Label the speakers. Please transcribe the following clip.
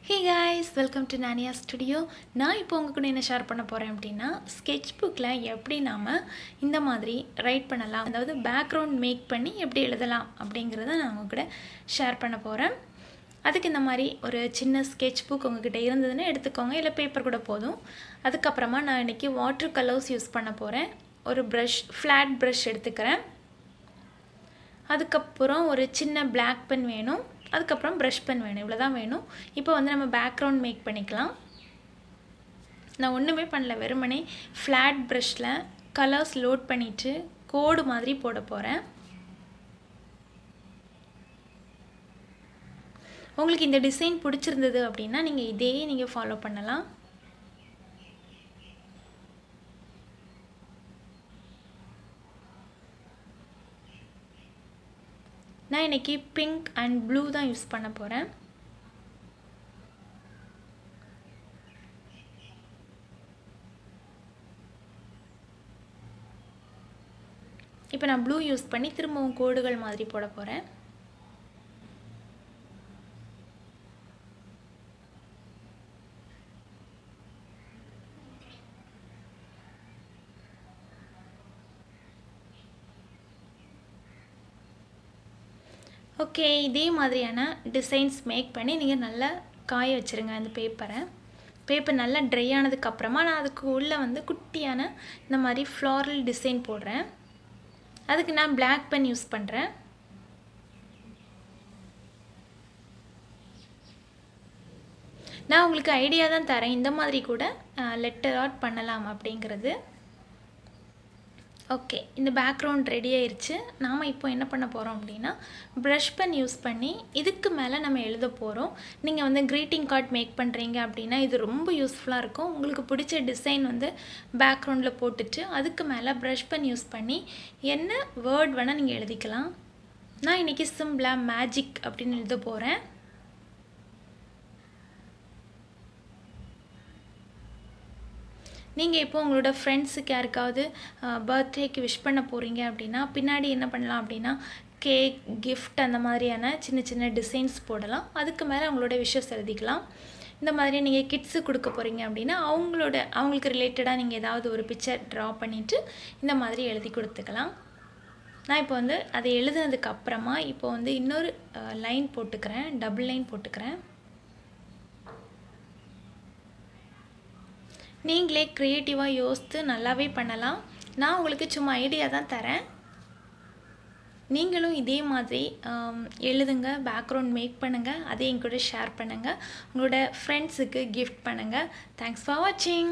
Speaker 1: Hey guys, welcome to Naniart Studio. நான் இப்போ உங்க கூட என்ன ஷேர் பண்ண போறேன் அப்படினா sketch bookல எப்படி நாம இந்த மாதிரி ரைட் பண்ணலாம், அதாவது பேக்ரவுண்ட் மேக் பண்ணி எப்படி எழுதலாம் அப்படிங்கறத நான் உங்க கூட ஷேர் பண்ண போறேன். அதுக்கு இந்த மாதிரி ஒரு சின்ன sketch book உங்ககிட்ட இருந்ததுன்னா எடுத்துக்கோங்க, இல்ல பேப்பர் கூட போதும். அதுக்கு அப்புறமா நான் இன்னைக்கு வாட்டர் கலர்ஸ் யூஸ் பண்ண போறேன். ஒரு brush, flat brush எடுத்துக்கறேன். அதுக்கு அப்புறம் ஒரு சின்ன black pen வேணும். அதுக்கு அப்புறம் brushpen வேணும். இவ்வளவுதான் வேணும். இப்போ வந்து நம்ம பேக்ரவுண்ட் மேக் பண்ணிக்கலாம். நான் ஒண்ணுமே பண்ணல, வெறுமனே flat brushல கலர்ஸ் லோட் பண்ணிட்டு கோடு மாதிரி போட போறேன். உங்களுக்கு இந்த டிசைன் பிடிச்சிருந்தது அப்படினா நீங்க இதே நீங்க ஃபாலோ பண்ணலாம். நான் இன்னைக்கு pink and blue தான் யூஸ் பண்ண போறேன். இப்போ நான் blue யூஸ் பண்ணி திரும்பவும் கோடுகள் மாதிரி போட போறேன். ஓகே, இதே மாதிரியான டிசைன்ஸ் மேக் பண்ணி நீங்க நல்லா காய வச்சிருங்க அந்த பேப்பரை. பேப்பர் நல்லா ட்ரை ஆனதுக்கு அப்புறமா நான் அதுக்கு உள்ள வந்து குட்டியான இந்த மாதிரி ஃப்ளாரல் டிசைன் போடுறேன். அதுக்கு நான் black pen யூஸ் பண்றேன். நான் உங்களுக்கு ஐடியா தான் தரேன், இந்த மாதிரி கூட லெட்டர் ஆர்ட் பண்ணலாம் அப்படிங்கிறது. ஓகே, இந்த பேக்ரவுண்ட் ரெடி ஆயிருச்சு. நாம இப்போ என்ன பண்ண போறோம் அப்படினா brush pen யூஸ் பண்ணி இதுக்கு மேல நம்ம எழுத போறோம். நீங்க வந்து greeting card மேக் பண்றீங்க அப்படினா இது ரொம்ப யூஸ்ஃபுல்லா இருக்கும். உங்களுக்கு பிடிச்ச டிசைன் வந்து பேக்ரவுண்ட்ல போட்டுட்டு அதுக்கு மேல brush pen யூஸ் பண்ணி என்ன வேர்ட் வேணா நீங்க எழுதிக்கலாம். நான் இன்னைக்கு சிம்பிளா மேஜிக் அப்படினு எழுத போறேன். நீங்க இப்போ உங்களோட ஃப்ரெண்ட்ஸ்க்கு யாருக்காவது பர்த்டேக்கு விஷ் பண்ண போறீங்க அப்படினா பின்னாடி என்ன பண்ணலாம் அப்படினா கேக், gift அந்த மாதிரியான சின்ன சின்ன டிசைன்ஸ் போடலாம். அதுக்கு மேல உங்களோட விஷஸ் எழுதிக்கலாம். இந்த மாதிரி நீங்க கிட்ஸ்க்கு கொடுக்க போறீங்க அப்படினா அவங்களுக்கு ரிலேட்டடா நீங்க ஏதாவது ஒரு பிக்சர் டிரா பண்ணிட்டு இந்த மாதிரி எழுதி கொடுத்துக்கலாம். நான் இப்போ வந்து அதை எழுதுனதுக்கு அப்புறமா இப்போ வந்து இன்னொரு லைன் போட்டுக்கறேன், டபுள் லைன் போட்டுக்கறேன். நீங்களே கிரியேட்டிவா யோசித்து நல்லாவே பண்ணலாம். நான் உங்களுக்கு சும்மா ஐடியா தான் தரேன். நீங்களும் இதே மாதிரி எழுதுங்க, பேக்ரவுண்ட் மேக் பண்ணுங்க, அதை என் கூட ஷேர் பண்ணுங்க. உங்களோட ஃப்ரெண்ட்ஸ்க்கு gift பண்ணுங்க. Thanks for watching.